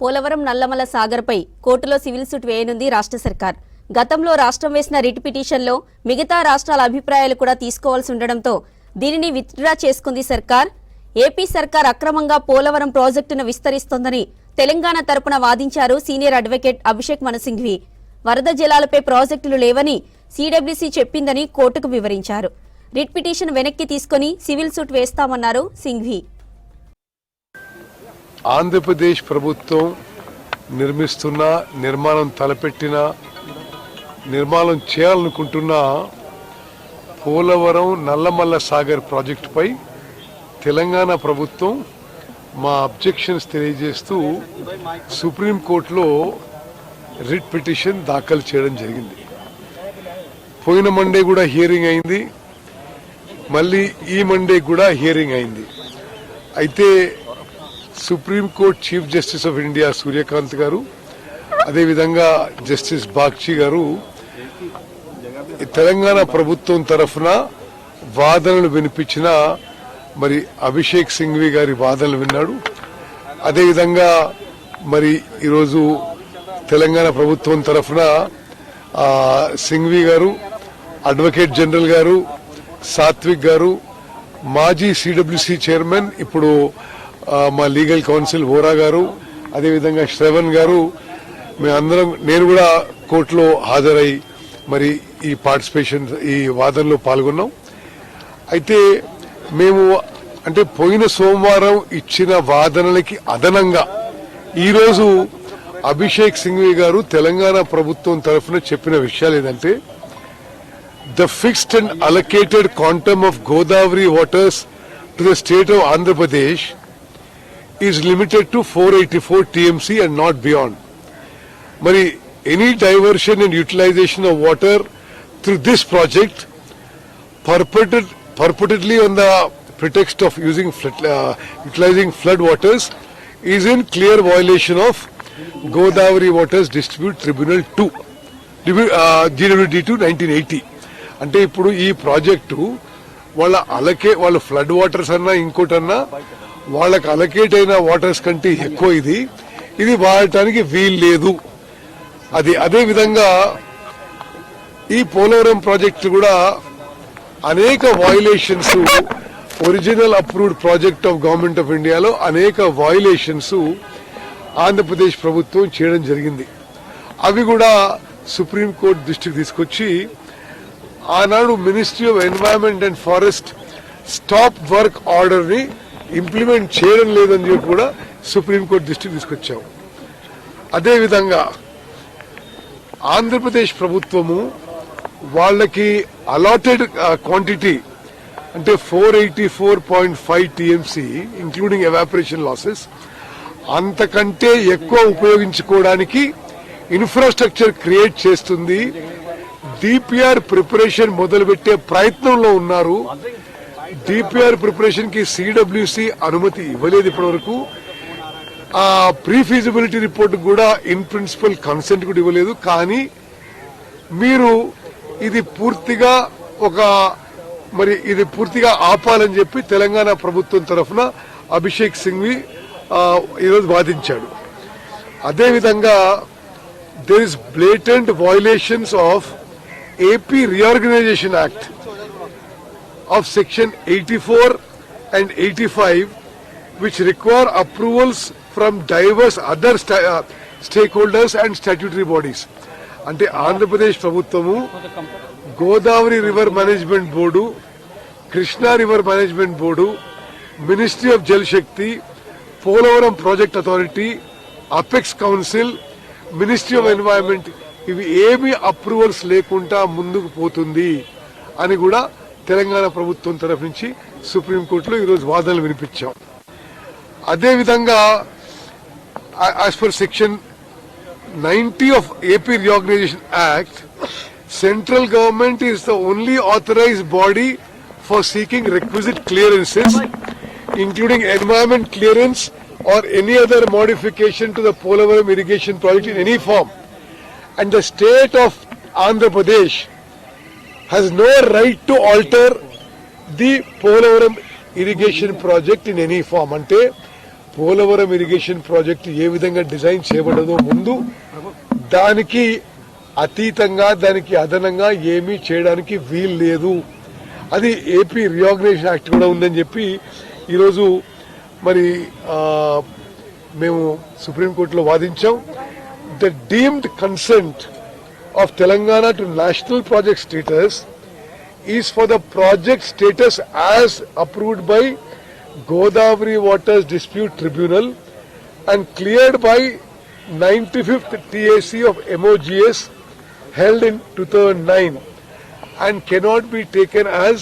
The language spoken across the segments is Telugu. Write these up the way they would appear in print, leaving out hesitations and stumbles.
పోలవరం నల్లమల సాగర్పై కోర్టులో సివిల్ సూట్ వేయనుంది రాష్ట్ర సర్కార్. గతంలో రాష్ట్రం వేసిన రిట్ పిటిషన్లో మిగతా రాష్ట్రాల అభిప్రాయాలు కూడా తీసుకోవాల్సి ఉండడంతో దీనిని విత్డ్రా చేసుకుంది సర్కార్. ఏపీ సర్కార్ అక్రమంగా పోలవరం ప్రాజెక్టును విస్తరిస్తోందని తెలంగాణ తరపున వాదించారు సీనియర్ అడ్వకేట్ అభిషేక్ మను సింఘ్వి. వరద జలాలపై ప్రాజెక్టులు లేవని సిడబ్ల్యూసీ చెప్పిందని కోర్టుకు వివరించారు. రిట్ పిటిషన్ వెనక్కి తీసుకుని సివిల్ సూట్ వేస్తామన్నారు సింఘ్వి. ఆంధ్రప్రదేశ్ ప్రభుత్వం నిర్మిస్తున్న నిర్మాణం తలపెట్టిన నిర్మాణం చేయాలనుకుంటున్న పోలవరం నల్లమల్ల సాగర్ ప్రాజెక్టుపై తెలంగాణ ప్రభుత్వం మా అబ్జెక్షన్స్ తెలియజేస్తూ సుప్రీంకోర్టులో రిట్ పిటిషన్ దాఖలు చేయడం జరిగింది. పోయిన మండే కూడా హియరింగ్ అయింది, మళ్ళీ ఈ మండే కూడా హియరింగ్ అయింది. అయితే supreme court chief justice of India Suryakant గారు, అదేవిధంగా జస్టిస్ బాగ్చి గారు తెలంగాణ ప్రభుత్వం తరఫున వాదనలు వినిపించిన మరి అభిషేక్ సింఘ్వి గారి వాదనలు విన్నాడు. అదేవిధంగా మరి ఈరోజు తెలంగాణ ప్రభుత్వం తరఫున సింఘ్వి గారు, అడ్వకేట్ జనరల్ గారు, సాత్విక్ గారు, మాజీ సిడబ్ల్యూసీ చైర్మన్, ఇప్పుడు మా లీగల్ కౌన్సిల్ వోరా గారు, అదేవిధంగా శ్రవణ్ గారు, మేమందరం, నేను కూడా కోర్టులో హాజరై మరి ఈ పార్టిసిపేషన్ ఈ వాదనలో పాల్గొన్నాం. అయితే మేము అంటే పోయిన సోమవారం ఇచ్చిన వాదనలకి అదనంగా ఈరోజు అభిషేక్ సింఘ్వి గారు తెలంగాణ ప్రభుత్వం తరఫున చెప్పిన విషయాలు ఏంటంటే, the fixed and allocated quantum of Godavari waters to the state of Andhra Pradesh is limited to 484 TMC and not beyond. Mari, any diversion and utilization of water through this project purportedly on the pretext of utilizing flood waters is in clear violation of Godavari Waters Dispute Tribunal 2, GWD2 1980. అంటే ఇప్పుడు ఈ ప్రాజెక్టు వాళ్ళ ఫ్లడ్ వాటర్స్ అన్నా ఇంకోటన్నా వాళ్ళకి అలకేట్ అయిన వాటర్స్ కంటే ఎక్కువ ఇది వాడటానికి వీలు లేదు. అదే విధంగా ఈ పోలవరం ప్రాజెక్టు కూడా అనేక violations, original approved project of government of ఇండియాలో అనేక వయలేషన్స్ ఆంధ్రప్రదేశ్ ప్రభుత్వం చేయడం జరిగింది. అవి కూడా సుప్రీంకోర్టు దృష్టికి తీసుకొచ్చి ఆనాడు ministry of environment and forest stop work order ని ఇంప్లిమెంట్ చేయడం లేదని చెప్పి కూడా సుప్రీంకోర్టు దృష్టికి తీసుకొచ్చాం. అదేవిధంగా ఆంధ్రప్రదేశ్ ప్రభుత్వము వాళ్ళకి అలాటెడ్ క్వాంటిటీ అంటే 484.5 టీఎంసీ ఇంక్లూడింగ్ ఎవాపరేషన్ లాసెస్ అంతకంటే ఎక్కువ ఉపయోగించుకోవడానికి ఇన్ఫ్రాస్ట్రక్చర్ క్రియేట్ చేస్తుంది. డిపిఆర్ ప్రిపరేషన్ మొదలుపెట్టే ప్రయత్నంలో ఉన్నారు. డిపిఆర్ ప్రిపరేషన్ కి సిడబ్ల్యూసీ అనుమతి ఇవ్వలేదు ఇప్పటివరకు. ఆ ప్రీ ఫీజిబిలిటీ రిపోర్ట్ కూడా ఇన్ ప్రిన్సిపల్ కన్సెంట్ కూడా ఇవ్వలేదు. కానీ మీరు ఇది పూర్తిగా ఆపాలని చెప్పి తెలంగాణ ప్రభుత్వం తరఫున అభిషేక్ సింఘ్వి ఈరోజు వాదించాడు. అదేవిధంగా there is blatant violations of AP Reorganization Act of section 84 and 85 which require approvals from diverse other stakeholders and statutory bodies. అంటే ఆంధ్రప్రదేశ్ ప్రభుత్వము Godavari river management board, Krishna river management board, ministry of Jal Shakti, Polavaram project authority, apex council, ministry of environment ఇవి ఏమీ అప్రూవల్స్ లేకుండా ముందుకు పోతుంది అని కూడా తెలంగాణ ప్రభుత్వం తరఫు నుంచి సుప్రీంకోర్టులో ఈరోజు వాదనలు వినిపించాం. అదేవిధంగా as per section 90 of AP reorganisation act, central government is the only authorised body for seeking requisite clearances including environment clearance or any other modification to the Polavaram irrigation project in any form. And the state of Andhra Pradesh has no right to alter the Polavaram irrigation project in any form. Ante Polavaram irrigation project ఏ విధంగా డిజైన్ చేయబడదో ముందు దానికి అతీతంగా దానికి అదనంగా ఏమీ చేయడానికి వీలు లేదు. అది ఏపీ రీఆర్గనైజేషన్ యాక్ట్ కూడా ఉందని చెప్పి ఈరోజు మరి మేము సుప్రీంకోర్టులో వాదించాం. The deemed consent of Telangana to national project status is for the project status as approved by Godavari Waters Dispute Tribunal and cleared by 95th TAC of MOGS held in 2009 and cannot be taken as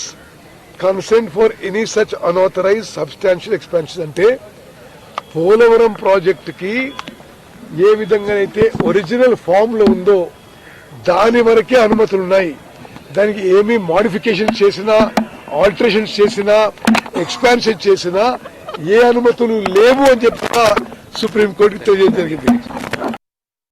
consent for any such unauthorized substantial expansion. అంటే పోలవరం ప్రాజెక్ట్ కి ఏ విధంగా అయితే ఒరిజినల్ ఫామ్ లో ఉందో దాని వరకే అనుమతులు ఉన్నాయి. దానికి ఏమీ మోడిఫికేషన్ చేసినా ఆల్టరేషన్స్ చేసినా ఎక్స్పాన్షన్ చేసినా ఏ అనుమతులు లేవు అని చెప్పి సుప్రీంకోర్టుకి తెలియజేయడం జరిగింది.